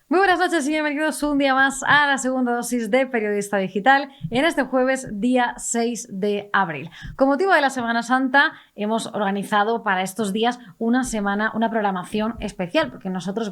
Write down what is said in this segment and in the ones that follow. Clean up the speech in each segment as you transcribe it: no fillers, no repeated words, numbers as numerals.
Muy buenas noches y bienvenidos un día más a la segunda dosis de Periodista Digital en este jueves, día 6 de abril. Con motivo de la Semana Santa hemos organizado para estos días una programación especial, porque nosotros,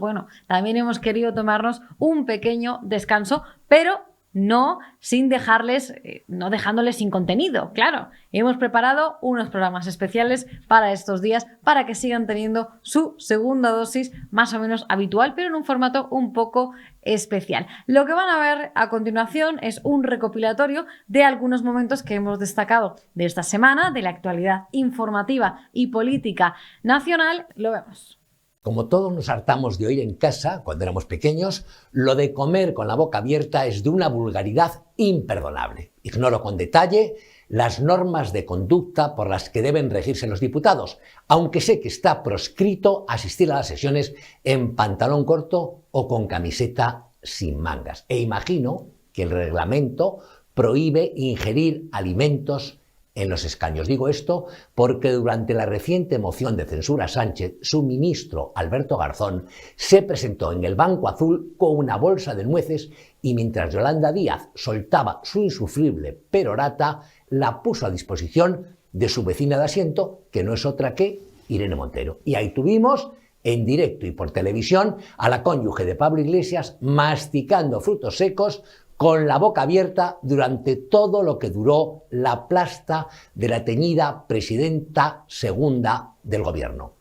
también hemos querido tomarnos un pequeño descanso, pero no dejándoles sin contenido, claro. Hemos preparado unos programas especiales para estos días para que sigan teniendo su segunda dosis más o menos habitual, pero en un formato un poco especial. Lo que van a ver a continuación es un recopilatorio de algunos momentos que hemos destacado de esta semana, de la actualidad informativa y política nacional. Lo vemos. Como todos nos hartamos de oír en casa, cuando éramos pequeños, lo de comer con la boca abierta es de una vulgaridad imperdonable. Ignoro con detalle las normas de conducta por las que deben regirse los diputados, aunque sé que está proscrito asistir a las sesiones en pantalón corto o con camiseta sin mangas. E imagino que el reglamento prohíbe ingerir alimentos en los escaños. Digo esto porque durante la reciente moción de censura a Sánchez, su ministro Alberto Garzón se presentó en el Banco Azul con una bolsa de nueces y mientras Yolanda Díaz soltaba su insufrible perorata, la puso a disposición de su vecina de asiento, que no es otra que Irene Montero. Y ahí tuvimos, en directo y por televisión, a la cónyuge de Pablo Iglesias masticando frutos secos con la boca abierta durante todo lo que duró la plasta de la teñida presidenta segunda del gobierno.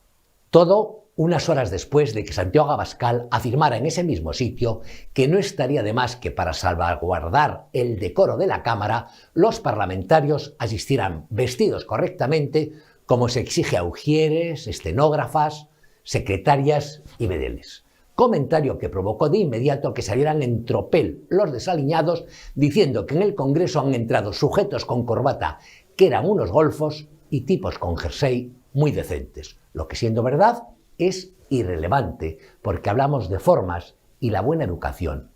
Todo unas horas después de que Santiago Abascal afirmara en ese mismo sitio que no estaría de más que para salvaguardar el decoro de la Cámara, los parlamentarios asistieran vestidos correctamente como se exige a ujieres, estenógrafas, secretarias y bedeles. Comentario que provocó de inmediato que salieran en tropel los desaliñados diciendo que en el Congreso han entrado sujetos con corbata que eran unos golfos y tipos con jersey muy decentes. Lo que siendo verdad es irrelevante porque hablamos de formas y la buena educación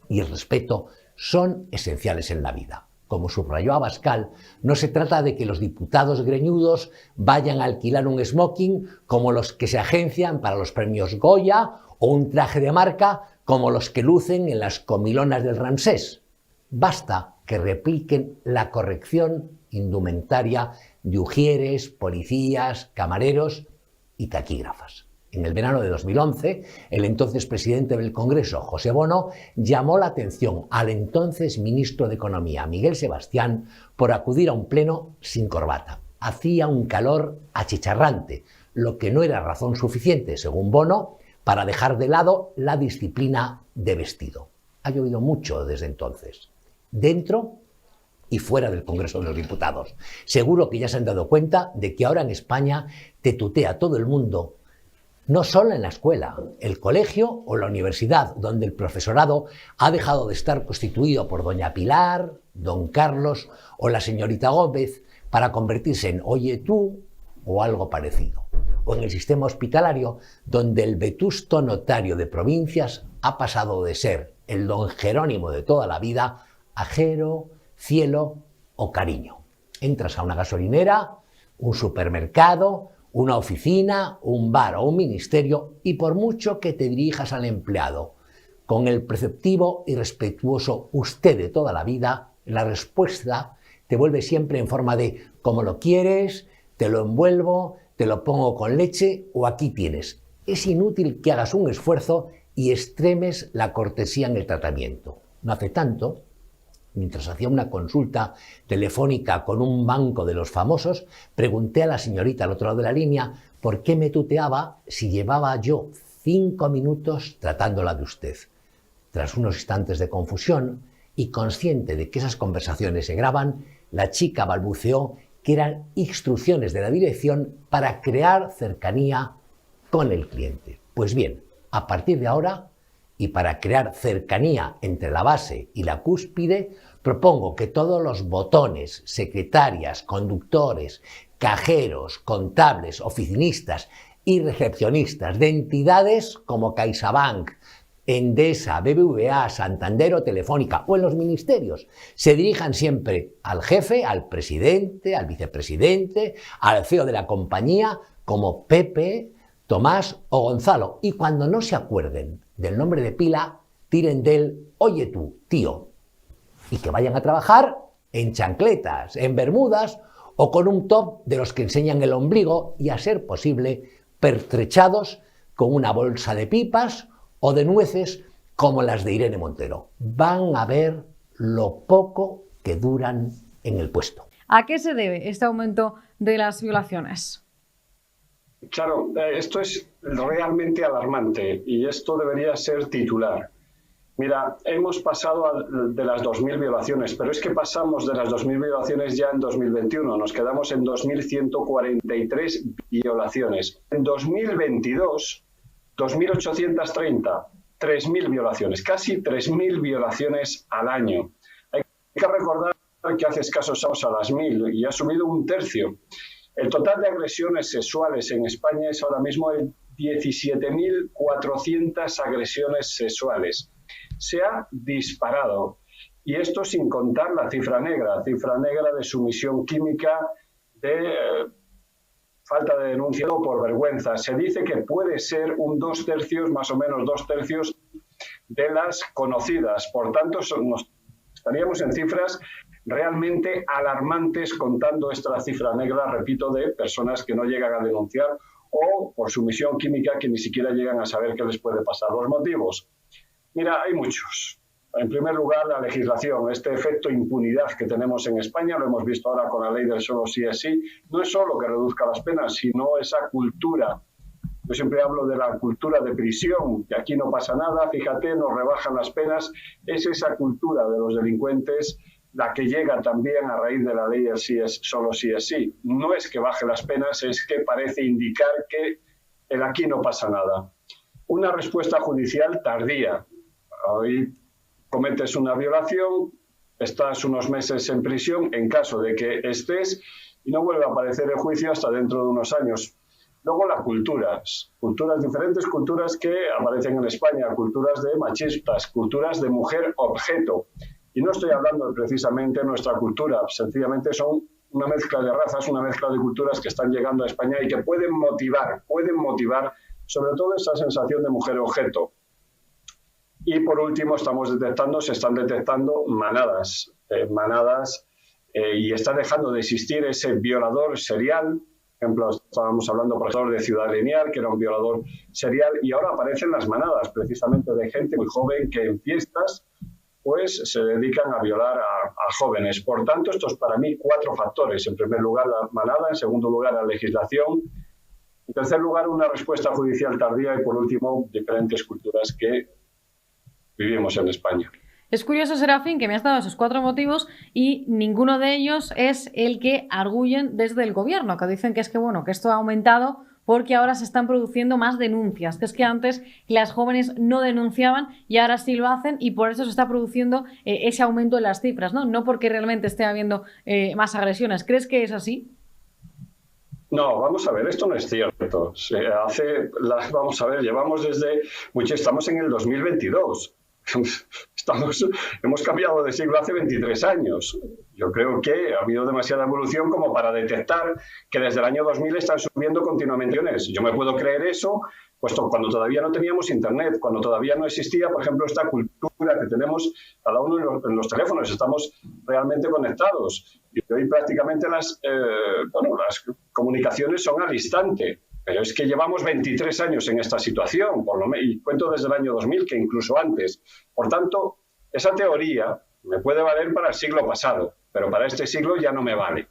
y el respeto son esenciales en la vida. Como subrayó Abascal, no se trata de que los diputados greñudos vayan a alquilar un smoking como los que se agencian para los premios Goya o un traje de marca como los que lucen en las comilonas del Ramsés. Basta que repliquen la corrección indumentaria de ujieres, policías, camareros y taquígrafas. En el verano de 2011, el entonces presidente del Congreso, José Bono, llamó la atención al entonces ministro de Economía, Miguel Sebastián, por acudir a un pleno sin corbata. Hacía un calor achicharrante, lo que no era razón suficiente, según Bono, para dejar de lado la disciplina de vestido. Ha llovido mucho desde entonces, dentro y fuera del Congreso de los Diputados. Seguro que ya se han dado cuenta de que ahora en España te tutea todo el mundo, no solo en la escuela, el colegio o la universidad, donde el profesorado ha dejado de estar constituido por doña Pilar, don Carlos o la señorita Gómez para convertirse en oye tú o algo parecido. O en el sistema hospitalario, donde el vetusto notario de provincias ha pasado de ser el don Jerónimo de toda la vida a Jero, Cielo o Cariño. Entras a una gasolinera, un supermercado, una oficina, un bar o un ministerio y por mucho que te dirijas al empleado con el preceptivo y respetuoso usted de toda la vida, la respuesta te vuelve siempre en forma de ¿cómo lo quieres? Te lo envuelvo, te lo pongo con leche o aquí tienes. Es inútil que hagas un esfuerzo y extremes la cortesía en el tratamiento. No hace tanto, mientras hacía una consulta telefónica con un banco de los famosos, pregunté a la señorita al otro lado de la línea por qué me tuteaba si llevaba yo 5 minutos tratándola de usted. Tras unos instantes de confusión y consciente de que esas conversaciones se graban, la chica balbuceó que eran instrucciones de la dirección para crear cercanía con el cliente. Pues bien, a partir de ahora, y para crear cercanía entre la base y la cúspide, propongo que todos los botones, secretarias, conductores, cajeros, contables, oficinistas y recepcionistas de entidades como CaixaBank, Endesa, BBVA, Santander o Telefónica o en los ministerios, se dirijan siempre al jefe, al presidente, al vicepresidente, al CEO de la compañía, como Pepe, Tomás o Gonzalo. Y cuando no se acuerden del nombre de pila, tiren del oye tú, tío. Y que vayan a trabajar en chancletas, en bermudas o con un top de los que enseñan el ombligo y, a ser posible, pertrechados con una bolsa de pipas o de nueces como las de Irene Montero. Van a ver lo poco que duran en el puesto. ¿A qué se debe este aumento de las violaciones? Claro, esto es realmente alarmante y esto debería ser titular. Mira, hemos pasado de las 2.000 violaciones, pero es que pasamos de las 2.000 violaciones ya en 2021. Nos quedamos en 2.143 violaciones. En 2022, 2.830, 3.000 violaciones, casi 3.000 violaciones al año. Hay que recordar que hace escasos años a las 1.000 y ha subido un tercio. El total de agresiones sexuales en España es ahora mismo de 17.400 agresiones sexuales. Se ha disparado. Y esto sin contar la cifra negra de sumisión química, de falta de denuncia o por vergüenza. Se dice que puede ser un 2/3, más o menos 2/3 de las conocidas. Por tanto, estaríamos en cifras realmente alarmantes contando esta cifra negra, repito, de personas que no llegan a denunciar o por sumisión química que ni siquiera llegan a saber qué les puede pasar. Los motivos. Mira, hay muchos. En primer lugar, la legislación, este efecto impunidad que tenemos en España, lo hemos visto ahora con la ley del solo sí es sí, no es solo que reduzca las penas, sino esa cultura. Yo siempre hablo de la cultura de prisión, que aquí no pasa nada, fíjate, nos rebajan las penas. Es esa cultura de los delincuentes la que llega también a raíz de la ley del solo sí es sí. No es que baje las penas, es que parece indicar que el aquí no pasa nada. Una respuesta judicial tardía. Hoy cometes una violación, estás unos meses en prisión en caso de que estés y no vuelve a aparecer el juicio hasta dentro de unos años. Luego las culturas, diferentes culturas que aparecen en España, culturas de machistas, culturas de mujer objeto. Y no estoy hablando precisamente de nuestra cultura, sencillamente son una mezcla de razas, una mezcla de culturas que están llegando a España y que pueden motivar sobre todo esa sensación de mujer objeto. Y por último, se están detectando manadas, y está dejando de existir ese violador serial. Por ejemplo, estábamos hablando, por ejemplo, de Ciudad Lineal, que era un violador serial, y ahora aparecen las manadas, precisamente de gente muy joven que en fiestas pues se dedican a violar a jóvenes. Por tanto, estos para mí 4 factores. En primer lugar, la manada, en segundo lugar, la legislación, en tercer lugar, una respuesta judicial tardía y, por último, diferentes culturas que vivimos en España. Es curioso, Serafín, que me has dado esos 4 motivos y ninguno de ellos es el que arguyen desde el gobierno, que dicen que es que, bueno, que esto ha aumentado porque ahora se están produciendo más denuncias, que es que antes las jóvenes no denunciaban y ahora sí lo hacen y por eso se está produciendo ese aumento en las cifras, ¿no? No porque realmente esté habiendo más agresiones. ¿Crees que es así? No, vamos a ver, esto no es cierto. Vamos a ver, estamos en el 2022. Hemos cambiado de siglo hace 23 años. Yo creo que ha habido demasiada evolución como para detectar que desde el año 2000 están subiendo continuamente. Yo me puedo creer eso, puesto cuando todavía no teníamos internet, cuando todavía no existía, por ejemplo, esta cultura que tenemos cada uno en los teléfonos, estamos realmente conectados. Y hoy prácticamente las comunicaciones son al instante. Pero es que llevamos 23 años en esta situación, y cuento desde el año 2000, que incluso antes. Por tanto, esa teoría me puede valer para el siglo pasado, pero para este siglo ya no me vale.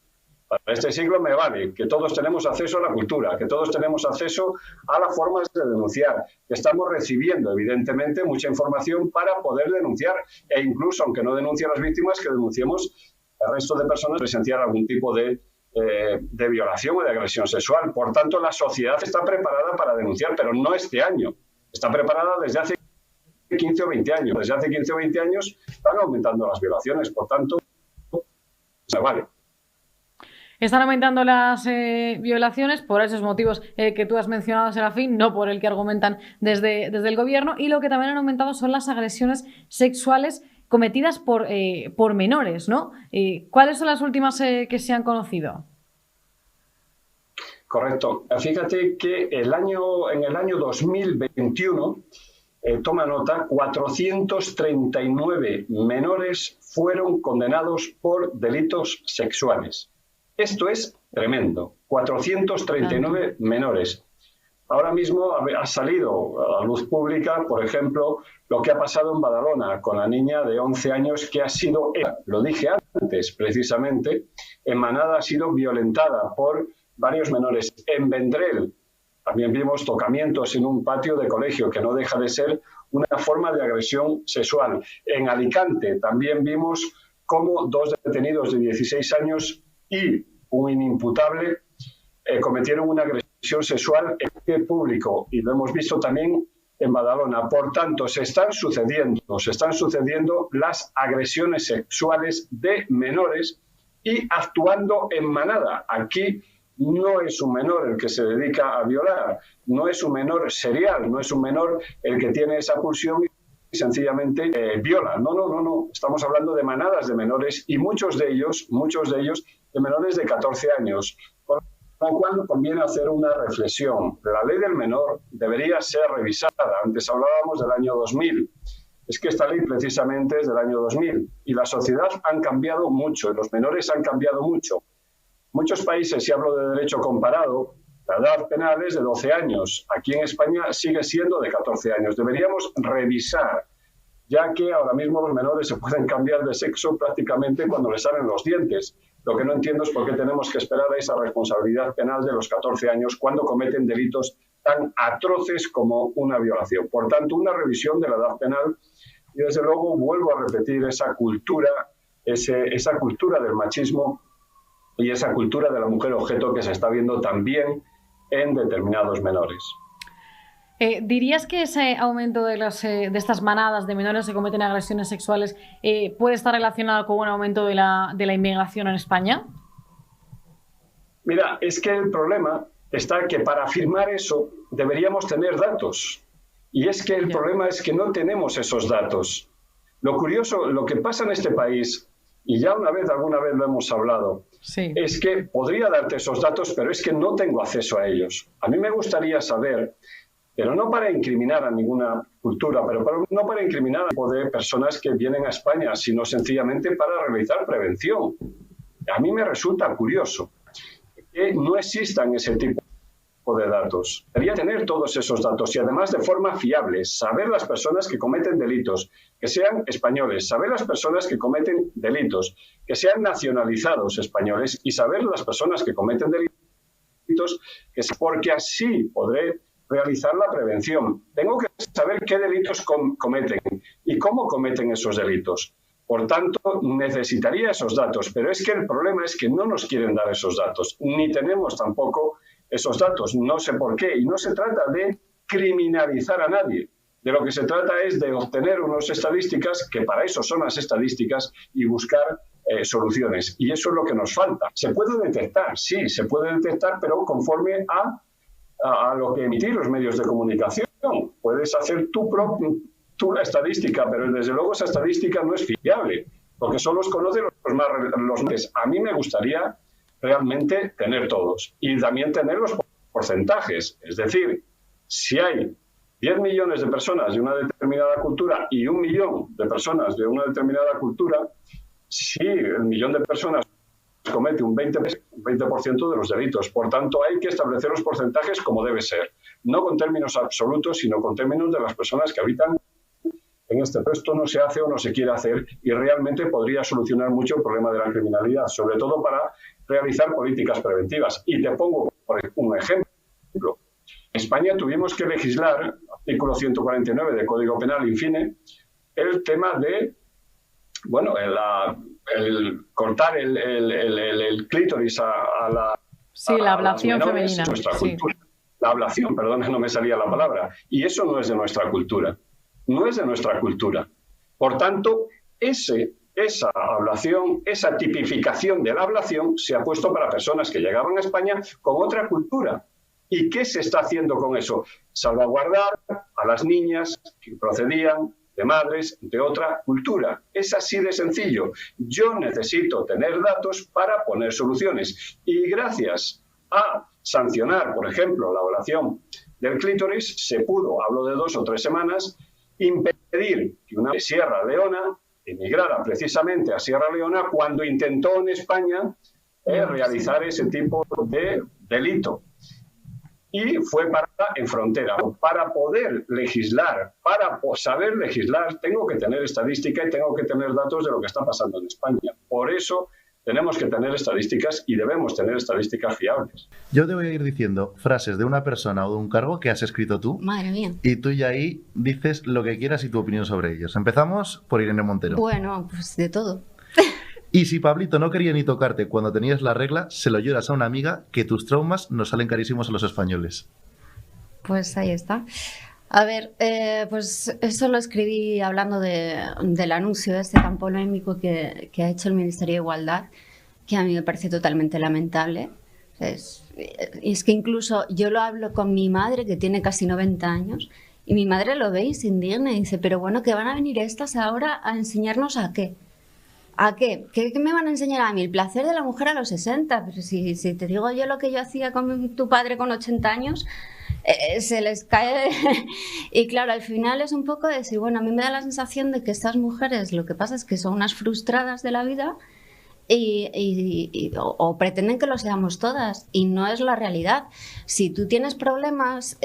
Para este siglo me vale que todos tenemos acceso a la cultura, que todos tenemos acceso a las formas de denunciar, que estamos recibiendo, evidentemente, mucha información para poder denunciar, e incluso, aunque no denuncie a las víctimas, que denunciemos al resto de personas presenciar algún tipo de violación o de agresión sexual. Por tanto, la sociedad está preparada para denunciar, pero no este año. Está preparada desde hace 15 o 20 años. Desde hace 15 o 20 años están aumentando las violaciones. Por tanto, vale. Están aumentando las violaciones por esos motivos que tú has mencionado, Serafín, no por el que argumentan desde el gobierno, y lo que también han aumentado son las agresiones sexuales cometidas por menores, ¿no? ¿Cuáles son las últimas que se han conocido? Correcto. Fíjate que en el año 2021, toma nota, 439 menores fueron condenados por delitos sexuales. Esto es tremendo. 439 menores. Ahora mismo ha salido a la luz pública, por ejemplo, lo que ha pasado en Badalona con la niña de 11 años que ha sido, lo dije antes precisamente, en Manada ha sido violentada por varios menores. En Vendrell también vimos tocamientos en un patio de colegio, que no deja de ser una forma de agresión sexual. En Alicante también vimos cómo 2 detenidos de 16 años y un inimputable cometieron una agresión sexual en el público, y lo hemos visto también en Badalona. Por tanto, se están sucediendo las agresiones sexuales de menores y actuando en manada. Aquí no es un menor el que se dedica a violar, no es un menor serial, no es un menor el que tiene esa pulsión y sencillamente viola. No. Estamos hablando de manadas de menores, y muchos de ellos de menores de 14 años. Con lo cual conviene hacer una reflexión. La ley del menor debería ser revisada. Antes hablábamos del año 2000. Es que esta ley precisamente es del año 2000 y la sociedad han cambiado mucho y los menores han cambiado mucho. Muchos países, si hablo de derecho comparado, la edad penal es de 12 años. Aquí en España sigue siendo de 14 años. Deberíamos revisar, ya que ahora mismo los menores se pueden cambiar de sexo prácticamente cuando les salen los dientes. Lo que no entiendo es por qué tenemos que esperar a esa responsabilidad penal de los 14 años cuando cometen delitos tan atroces como una violación. Por tanto, una revisión de la edad penal, y desde luego vuelvo a repetir esa cultura del machismo y esa cultura de la mujer objeto que se está viendo también en determinados menores. ¿Dirías que ese aumento de estas manadas de menores que cometen agresiones sexuales puede estar relacionado con un aumento de la inmigración en España? Mira, es que el problema está que para afirmar eso deberíamos tener datos. Y es que el problema es que no tenemos esos datos. Lo curioso, lo que pasa en este país, y ya alguna vez lo hemos hablado, sí, es que podría darte esos datos, pero es que no tengo acceso a ellos. A mí me gustaría saber, pero no para incriminar a ninguna cultura, pero no para incriminar a tipo de personas que vienen a España, sino sencillamente para realizar prevención. A mí me resulta curioso que no existan ese tipo de datos. Debería tener todos esos datos y además de forma fiable, saber las personas que cometen delitos, que sean españoles, saber las personas que cometen delitos, que sean nacionalizados españoles y saber las personas que cometen delitos, porque así podré realizar la prevención. Tengo que saber qué delitos cometen y cómo cometen esos delitos. Por tanto, necesitaría esos datos, pero es que el problema es que no nos quieren dar esos datos, ni tenemos tampoco esos datos, no sé por qué, y no se trata de criminalizar a nadie. De lo que se trata es de obtener unas estadísticas, que para eso son las estadísticas, y buscar soluciones. Y eso es lo que nos falta. Se puede detectar, sí, se puede detectar, pero conforme a lo que emitir los medios de comunicación. Puedes hacer tú la estadística, pero desde luego esa estadística no es fiable, porque solo los conocen los más. A mí me gustaría realmente tener todos y también tener los porcentajes. Es decir, si hay 10 millones de personas de una determinada cultura y 1 millón de personas de una determinada cultura, si el millón de personas comete un 20% de los delitos. Por tanto, hay que establecer los porcentajes como debe ser, no con términos absolutos, sino con términos de las personas que habitan en este puesto. No se hace o no se quiere hacer y realmente podría solucionar mucho el problema de la criminalidad, sobre todo para realizar políticas preventivas. Y te pongo un ejemplo. En España tuvimos que legislar, artículo 149 del Código Penal, infine, el tema de, bueno, el cortar el clítoris a la... Sí, la ablación femenina. Sí. La ablación, perdón, no me salía la palabra. Y eso no es de nuestra cultura. No es de nuestra cultura. Por tanto, esa ablación ablación, esa tipificación de la ablación se ha puesto para personas que llegaban a España con otra cultura. ¿Y qué se está haciendo con eso? Salvaguardar a las niñas que procedían de madres de otra cultura. Es así de sencillo. Yo necesito tener datos para poner soluciones. Y gracias a sancionar, por ejemplo, la ablación del clítoris, se pudo, hablo de 2 o 3 semanas, impedir que una de Sierra Leona emigrara precisamente a Sierra Leona cuando intentó en España realizar ese tipo de delito. Y fue parada en frontera. Para poder legislar, para saber legislar, tengo que tener estadística y tengo que tener datos de lo que está pasando en España. Por eso tenemos que tener estadísticas y debemos tener estadísticas fiables. Yo te voy a ir diciendo frases de una persona o de un cargo que has escrito tú. Madre mía. Y tú ya ahí dices lo que quieras y tu opinión sobre ellos. Empezamos por Irene Montero. Bueno, pues de todo. Y si Pablito no quería ni tocarte cuando tenías la regla, se lo lloras a una amiga, que tus traumas nos salen carísimos a los españoles. Pues ahí está. A ver, pues eso lo escribí hablando del anuncio este tan polémico que ha hecho el Ministerio de Igualdad, que a mí me parece totalmente lamentable. Es que incluso yo lo hablo con mi madre, que tiene casi 90 años, y mi madre lo ve y se indigna y dice, pero bueno, ¿qué van a venir estas ahora a enseñarnos a qué? ¿A qué? ¿Qué me van a enseñar a mí? El placer de la mujer a los 60. Pero si te digo yo lo que yo hacía con tu padre con 80 años, se les cae. Y claro, al final es un poco decir, bueno, a mí me da la sensación de que estas mujeres lo que pasa es que son unas frustradas de la vida o pretenden que lo seamos todas, y no es la realidad. Si tú tienes problemas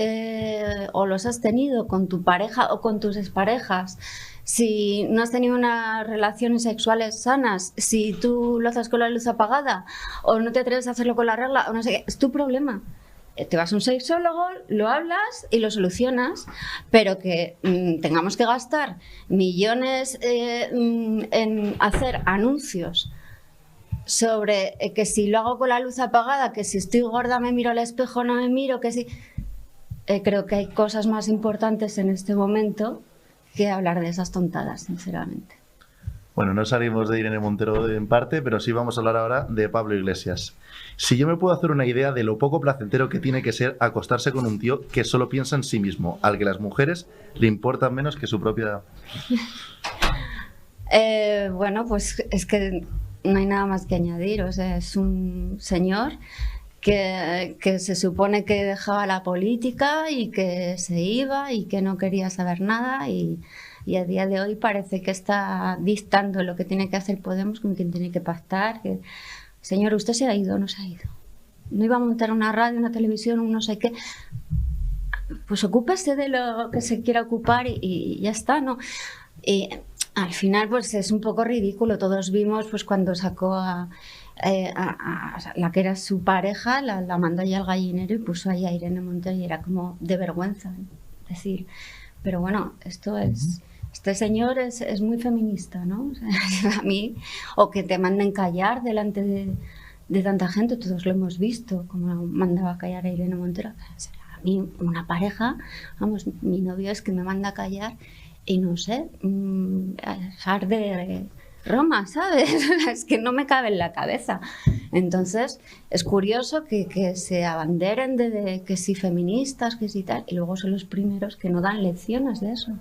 o los has tenido con tu pareja o con tus exparejas, si no has tenido unas relaciones sexuales sanas, si tú lo haces con la luz apagada o no te atreves a hacerlo con la regla o no sé qué, es tu problema. Te vas a un sexólogo, lo hablas y lo solucionas, pero que tengamos que gastar millones en hacer anuncios sobre que si lo hago con la luz apagada, que si estoy gorda me miro al espejo, no me miro, que si... creo que hay cosas más importantes en este momento que hablar de esas tontadas, sinceramente. Bueno, no salimos de Irene Montero en parte, pero sí vamos a hablar ahora de Pablo Iglesias. Si yo me puedo hacer una idea de lo poco placentero que tiene que ser acostarse con un tío que solo piensa en sí mismo, al que las mujeres le importan menos que su propia... Bueno, pues es que no hay nada más que añadir. O sea, es un señor que se supone que dejaba la política y que se iba y que no quería saber nada y a día de hoy parece que está dictando lo que tiene que hacer Podemos con quien tiene que pactar. Señor, ¿usted se ha ido o no se ha ido? ¿No iba a montar una radio, una televisión, un no sé qué? Pues ocúpese de lo que se quiera ocupar y ya está, ¿no? Y al final pues es un poco ridículo. Todos vimos pues cuando sacó a la que era su pareja, la mandó allá al gallinero y puso ahí a Irene Montero y era como de vergüenza, ¿no? Decir, pero bueno, esto es... Este señor es muy feminista, ¿no? O sea, a mí, o que te manden callar delante de tanta gente, todos lo hemos visto, como mandaba a callar a Irene Montero. O sea, a mí, una pareja, vamos, mi novio es que me manda a callar y no sé, arde Roma, ¿sabes? Es que no me cabe en la cabeza. Entonces, es curioso que se abanderen de que sí feministas, que sí tal, y luego son los primeros que no dan lecciones de eso.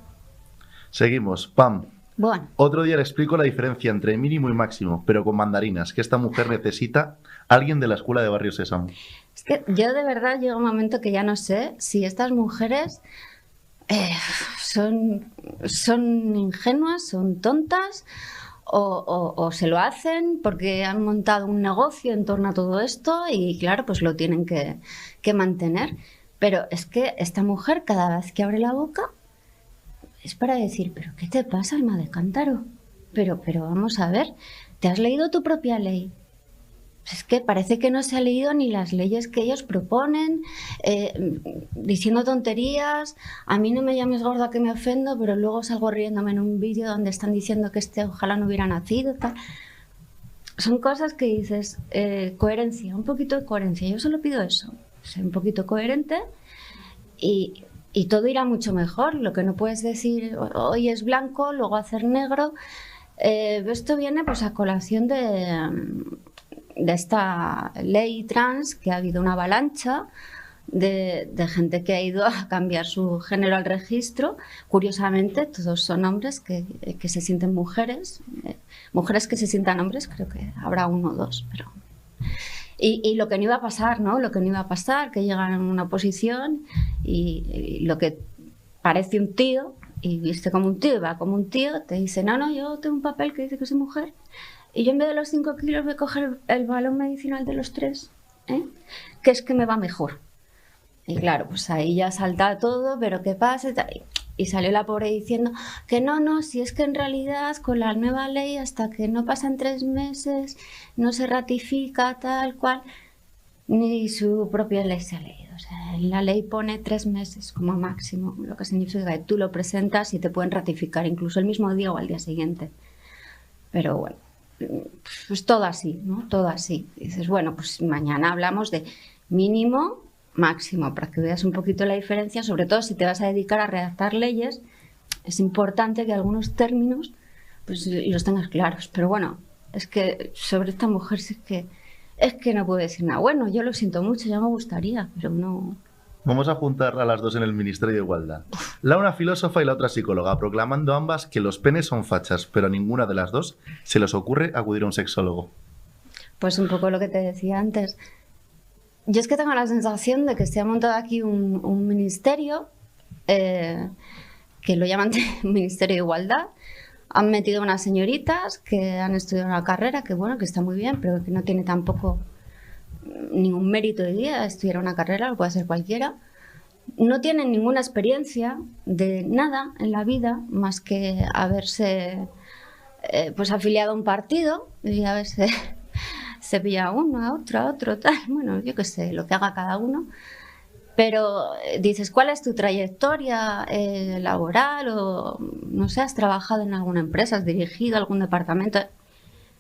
Seguimos. Pam. Bueno. Otro día le explico la diferencia entre mínimo y máximo, pero con mandarinas, que esta mujer necesita a alguien de la escuela de Barrio Sésamo. Es que yo de verdad llega un momento que ya no sé si estas mujeres son ingenuas, son tontas o se lo hacen porque han montado un negocio en torno a todo esto y claro, pues lo tienen que mantener. Pero es que esta mujer cada vez que abre la boca es para decir, ¿pero qué te pasa, alma de cántaro? Pero vamos a ver, ¿te has leído tu propia ley? Es que parece que no se ha leído ni las leyes que ellos proponen, diciendo tonterías. A mí no me llames gorda que me ofendo, pero luego salgo riéndome en un vídeo donde están diciendo que ojalá no hubiera nacido. Tal. Son cosas que dices, coherencia, un poquito de coherencia. Yo solo pido eso, ser un poquito coherente y todo irá mucho mejor. Lo que no puedes decir hoy es blanco, luego hacer negro Esto viene pues a colación de esta ley trans, que ha habido una avalancha de gente que ha ido a cambiar su género al registro. Curiosamente, todos son hombres que se sienten mujeres. Mujeres que se sientan hombres, creo que habrá uno o dos, pero... Y lo que no iba a pasar, ¿no? Lo que no iba a pasar, que llegan a una posición y lo que parece un tío, y viste como un tío y va como un tío, te dice, no, yo tengo un papel que dice que soy mujer, y yo en vez de los 5 kilos voy a coger el balón medicinal de los 3, que es que me va mejor. Y claro, pues ahí ya salta todo, pero ¿qué pasa? Y salió la pobre diciendo que no, si es que en realidad con la nueva ley hasta que no pasan 3 meses no se ratifica tal cual, ni su propia ley se ha leído. O sea, la ley pone 3 meses como máximo, lo que significa que tú lo presentas y te pueden ratificar incluso el mismo día o al día siguiente. Pero bueno, pues todo así, ¿no? Todo así. Y dices, bueno, pues mañana hablamos de mínimo, máximo, para que veas un poquito la diferencia, sobre todo si te vas a dedicar a redactar leyes, es importante que algunos términos pues los tengas claros. Pero bueno, es que sobre esta mujer es que no puedo decir nada. Bueno, yo lo siento mucho, ya me gustaría, pero no... Vamos a juntar a las dos en el Ministerio de Igualdad. La una filósofa y la otra psicóloga, proclamando ambas que los penes son fachas, pero a ninguna de las dos se les ocurre acudir a un sexólogo. Pues un poco lo que te decía antes. Yo es que tengo la sensación de que se ha montado aquí un ministerio que lo llaman Ministerio de Igualdad. Han metido unas señoritas que han estudiado una carrera que, bueno, que está muy bien, pero que no tiene tampoco ningún mérito de día. Estudiar una carrera lo puede hacer cualquiera. No tienen ninguna experiencia de nada en la vida más que haberse pues afiliado a un partido y haberse... se pilla a uno, a otro, tal, bueno, yo qué sé, lo que haga cada uno. Pero dices, ¿cuál es tu trayectoria laboral? O, no sé, ¿has trabajado en alguna empresa? ¿Has dirigido algún departamento?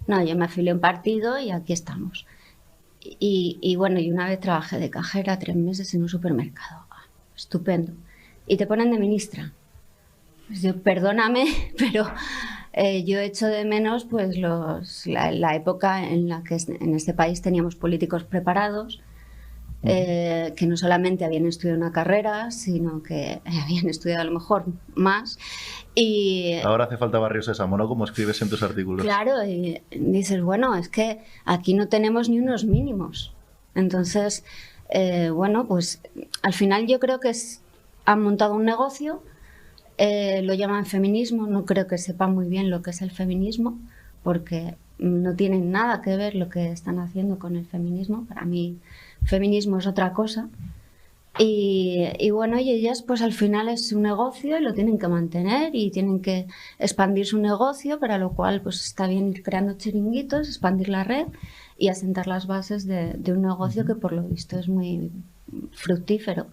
No, yo me afilié a un partido y aquí estamos. Y bueno, y una vez trabajé de cajera 3 meses en un supermercado. Estupendo. Y te ponen de ministra. Pues yo, perdóname, pero... yo echo de menos pues la época en la que en este país teníamos políticos preparados que no solamente habían estudiado una carrera, sino que habían estudiado a lo mejor más. Y ahora hace falta Barrio Sésamo, ¿no? Como escribes en tus artículos. Claro, y dices, bueno, es que aquí no tenemos ni unos mínimos. Entonces, bueno, pues al final yo creo que han montado un negocio. Lo llaman feminismo, no creo que sepan muy bien lo que es el feminismo, porque no tienen nada que ver lo que están haciendo con el feminismo. Para mí, feminismo es otra cosa. Y bueno, y ellas pues al final es su negocio y lo tienen que mantener y tienen que expandir su negocio, para lo cual pues está bien ir creando chiringuitos, expandir la red y asentar las bases de un negocio que por lo visto es muy fructífero.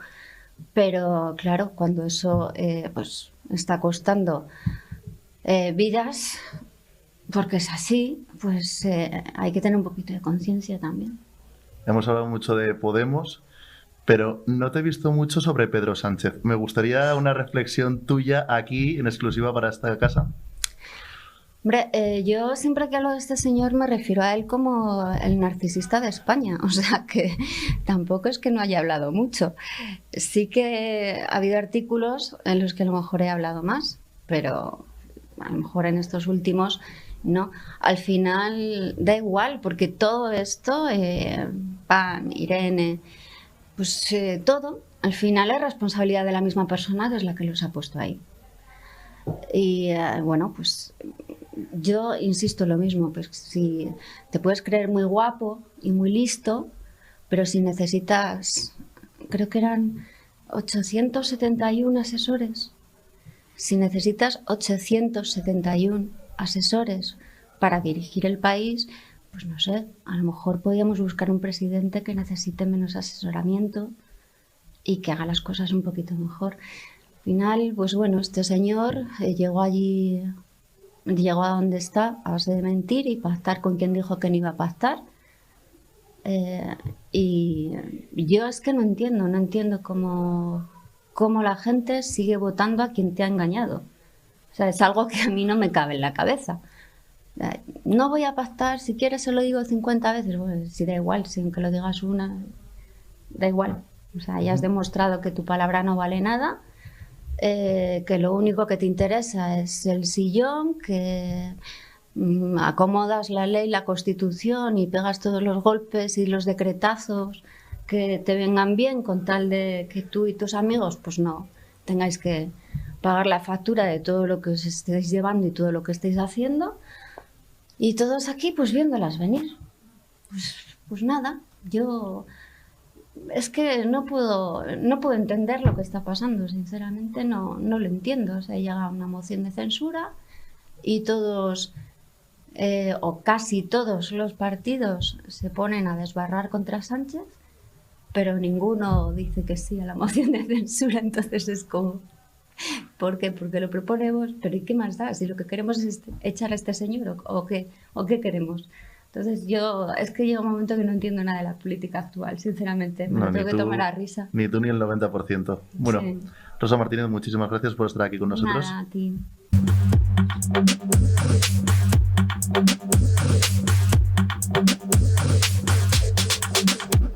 Pero claro, cuando eso pues está costando vidas, porque es así, pues hay que tener un poquito de conciencia también. Hemos hablado mucho de Podemos, pero no te he visto mucho sobre Pedro Sánchez. Me gustaría una reflexión tuya aquí en exclusiva para esta casa. Hombre, yo siempre que hablo de este señor me refiero a él como el narcisista de España, o sea que tampoco es que no haya hablado mucho. Sí que ha habido artículos en los que a lo mejor he hablado más, pero a lo mejor en estos últimos no. Al final da igual, porque todo esto, Pan, Irene, pues todo, al final es responsabilidad de la misma persona que es la que los ha puesto ahí. Y bueno, pues yo insisto lo mismo, pues si te puedes creer muy guapo y muy listo, pero si necesitas, creo que eran 871 asesores, si necesitas 871 asesores para dirigir el país, pues no sé, a lo mejor podríamos buscar un presidente que necesite menos asesoramiento y que haga las cosas un poquito mejor. Al final, pues bueno, este señor llegó allí, llegó a donde está a base de mentir y pactar con quien dijo que no iba a pactar. Y yo es que no entiendo cómo la gente sigue votando a quien te ha engañado. O sea, es algo que a mí no me cabe en la cabeza. No voy a pactar, si quieres se lo digo 50 veces. Bueno, si da igual, si aunque lo digas una, da igual. O sea, ya has demostrado que tu palabra no vale nada, que lo único que te interesa es el sillón, que acomodas la ley, la Constitución y pegas todos los golpes y los decretazos que te vengan bien con tal de que tú y tus amigos, pues no, tengáis que pagar la factura de todo lo que os estéis llevando y todo lo que estáis haciendo. Y todos aquí pues viéndolas venir. Pues nada, yo es que no puedo entender lo que está pasando, sinceramente no lo entiendo. O sea, llega una moción de censura y todos, o casi todos los partidos se ponen a desbarrar contra Sánchez, pero ninguno dice que sí a la moción de censura. Entonces es como, ¿por qué? Porque lo proponemos, pero ¿y qué más da? Si lo que queremos es echar a este señor, ¿o qué queremos? Entonces es que llega un momento que no entiendo nada de la política actual, sinceramente. Me lo tengo que tomar a risa. Ni tú ni el 90%. Bueno, sí. Rosa Martínez, muchísimas gracias por estar aquí con nosotros. Nada, a ti.